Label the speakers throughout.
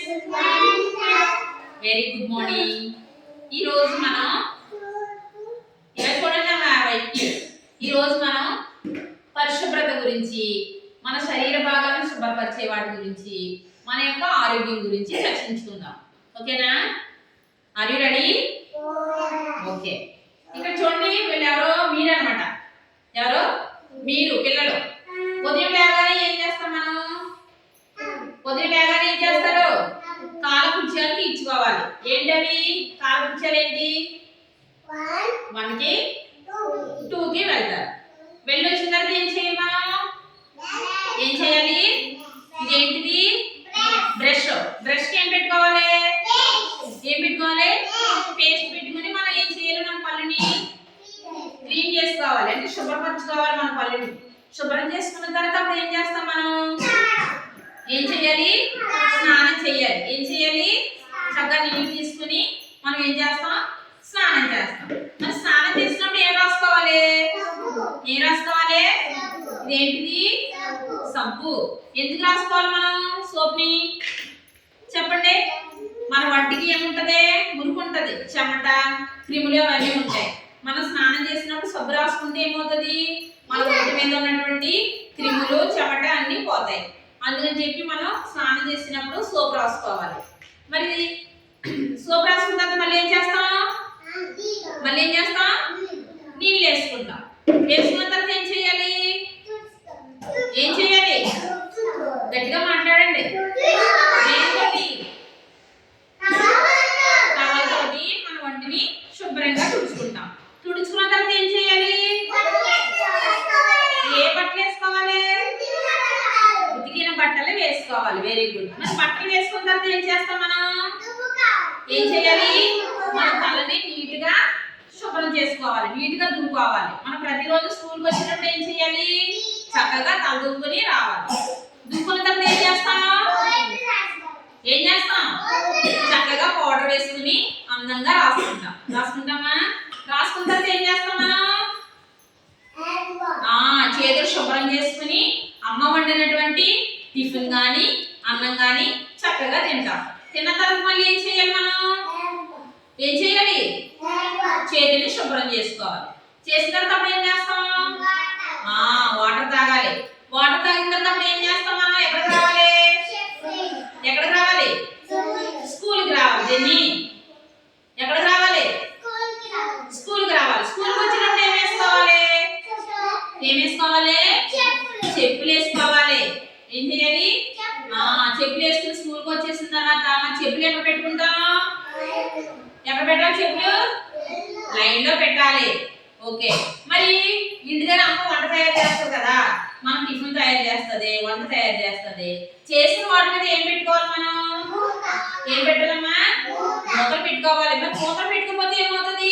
Speaker 1: Very good morning. ఈ రోజు మనం ఇలా చూడండి అమ్మా వైకి. ఈ రోజు మనం పరిశుభ్రత గురించి, మన శరీర భాగాలను శుభ్రపరిచే వాటి గురించి, మన యొక్క ఆరోగ్యం గురించి చర్చించుకుందాం. ఓకేనా? Are you ready? ఓకే. ఇక్కడ చూడండి, వీళ్ళు ఎవరో మీరు అన్నమాట. ఎవరో మీరు పిల్లలు. ఉదయం లేవగానే ఏం చేస్తాం మనం? ఉదయం లేవగానే ఏం చేస్తారు? కాలకృత్యాలు తీర్చుకోవాలి. ఏంటవి కాలకృత్యాలు? ఏంటి? 1 కి 2 కి వెళ్తారు. వెళ్ళి వచ్చిన తర్వాత ఏం చేయాలి మనం? ఏం చేయాలి? ఇదేంటిది? బ్రష్. బ్రష్ కి ఏం పెట్టుకోవాలి? ఏం పెట్టుకోవాలి? పేస్ట్ పెట్టుకుని మనం ఏం చేయాలి? మన పళ్ళని క్లీన్ చేసుకోవాలి, అంటే శుభ్రపరచుకోవాలి. మన పళ్ళని శుభ్రం చేసుకున్న తర్వాత అప్పుడు ఏం చేస్తాం మనం? ఏం చేయాలి? స్నానం చేయాలి. ఏం చేయాలి? చక్కగా నీళ్ళు తీసుకుని మనం ఏం చేస్తాం? స్నానం చేస్తాం. మరి స్నానం చేసినప్పుడు ఏం రాసుకోవాలి? ఏం రాసుకోవాలి? ఇదేంటిది? సబ్బు. ఎందుకు రాసుకోవాలి మనం సోప్ని? చెప్పండి. మన వంటికి ఏముంటది? మురికి ఉంటది, చెమట, క్రిములు అవన్నీ ఉంటాయి. మనం స్నానం చేసినప్పుడు సబ్బు రాసుకుంటే ఏమవుతుంది? మన ఒంటి మీద ఉన్నటువంటి క్రిములు, చెమట అన్నీ పోతాయి. అందుకని చెప్పి మనం స్నానం చేసినప్పుడు సోప్ రాసుకోవాలి. మరి సోప్ రాసుకున్న తర్వాత మళ్ళీ ఏం చేస్తాం? నీళ్ళు వేసుకుంటాం. వేసుకున్న తర్వాత ఏం చేయాలి? ఏం చేయాలి? గట్టిగా మాట్లాడండి. టవల్తోటి మన వంటిని శుభ్రంగా తుడుచుకుంటాం. తుడుచుకున్న తర్వాత ఏం చేయాలి? ఏ బట్టలు వేసుకోవాలి? ఉతికిన బట్టలు వేసుకోవాలి. Very good. మరి బట్టలు వేసుకున్న తర్వాత ఏం చేస్తాం మనం? ఏం చేయాలి? మన తలని నీట్గా శుభ్రం చేసుకోవాలి, నీట్గా దువ్వుకోవాలి. మనం ప్రతిరోజు స్కూల్కి వచ్చినప్పుడు ఏం చేయాలి? చక్కగా తల దువ్వుకొని రావాలి. దువ్వుకున్న తర్వాత ఏం చేస్తాం? చక్కగా పౌడర్ వేసుకుని అందంగా రాసుకుంటామా? రాసుకున్న తర్వాత ఏం చేస్తాం మనం? చేతులు శుభ్రం చేసుకుని అమ్మ వండినటువంటి టిఫిన్ కానీ అన్నం కానీ చక్కగా తింటాం. తిన్న తర్వాత మళ్ళీ ఏం చేయాలి మనం? ఏం చేయాలి? చేతుల్ని శుభ్రం చేసుకోవాలి. చేసిన తర్వాత అప్పుడు ఏం చేస్తాం? వాటర్ తాగాలి. వాటర్ తాగిన తర్వాత ఏం చేస్తాం మనం? ఎక్కడికి రావాలి? స్కూల్కి రావాలి. జెన్నీ, ఎక్కడికి రావాలి? స్కూల్కి రావాలి. స్కూల్కి వచ్చినప్పుడు ఏం వేసుకోవాలి? చెప్పులు వేసుకోవాలి. ఏం చేయాలి? చెప్పులు వేసుకుని స్కూల్కి వచ్చేసిన తర్వాత మన చెప్పులు ఎక్కడ పెట్టుకుంటాం? ఎక్కడ పెట్టాలి? చెప్పులు లైన్ లో పెట్టాలి. ఓకే. మరి ఇంటి దగ్గర అమ్మ వంట తయారు చేస్తుంది కదా, మనం టిఫిన్ తయారు చేస్తుంది, వంట తయారు చేస్తుంది. చేసిన వాటి మీద ఏం పెట్టుకోవాలి మనం? ఏం పెట్టాలమ్మా? మూతలు పెట్టుకోవాలి. మరి మూతలు పెట్టుకోకపోతే ఏమవుతుంది?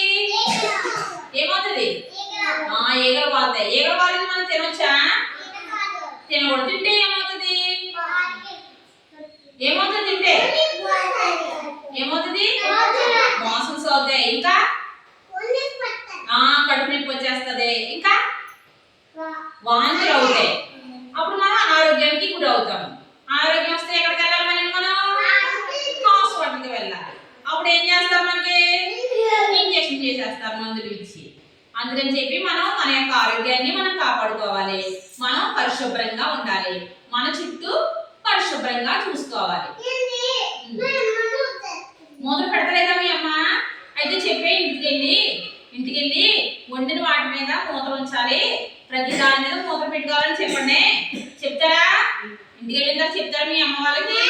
Speaker 1: ఈగలు వాళ్తాయి. ఈగలు వాలిన మనం తినొచ్చా? తినకూడదు. తింటే ఏమవుతుంది? తింటే ఏమవుతుంది? మోషన్స్ అవుతాయి. ఇంకా కడుపు నొప్పి వచ్చేస్తుంది. ఇంకా వాంతులు అవుతాయి. అప్పుడు మనం అనారోగ్యానికి గురి అవుతాము. అనారోగ్యం వస్తే ఎక్కడికి వెళ్ళాలి? మనం హాస్పిటల్కి వెళ్ళాలి. అప్పుడు ఏం చేస్తారు? మనకి ఇంజెక్షన్ చేసేస్తారు, మందులు ఇచ్చి. అందుకని చెప్పి మనం మన యొక్క ఆరోగ్యాన్ని మనం కాపాడుకోవాలి. మనం పరిశుభ్రంగా ఉండాలి. మన చుట్టూ పరిశుభ్రంగా చూసుకోవాలి. మూతలు పెడతలేదా మీ అమ్మ? అయితే చెప్పే, ఇంటికి వెళ్ళి వండిన వాటి మీద మూతలు ఉంచాలి, ప్రతి దాని మీద మూతలు పెట్టుకోవాలని చెప్పండి. చెప్తారా? ఇంటికి వెళ్ళిన తర్వాత చెప్తారా మీ అమ్మ వాళ్ళకి?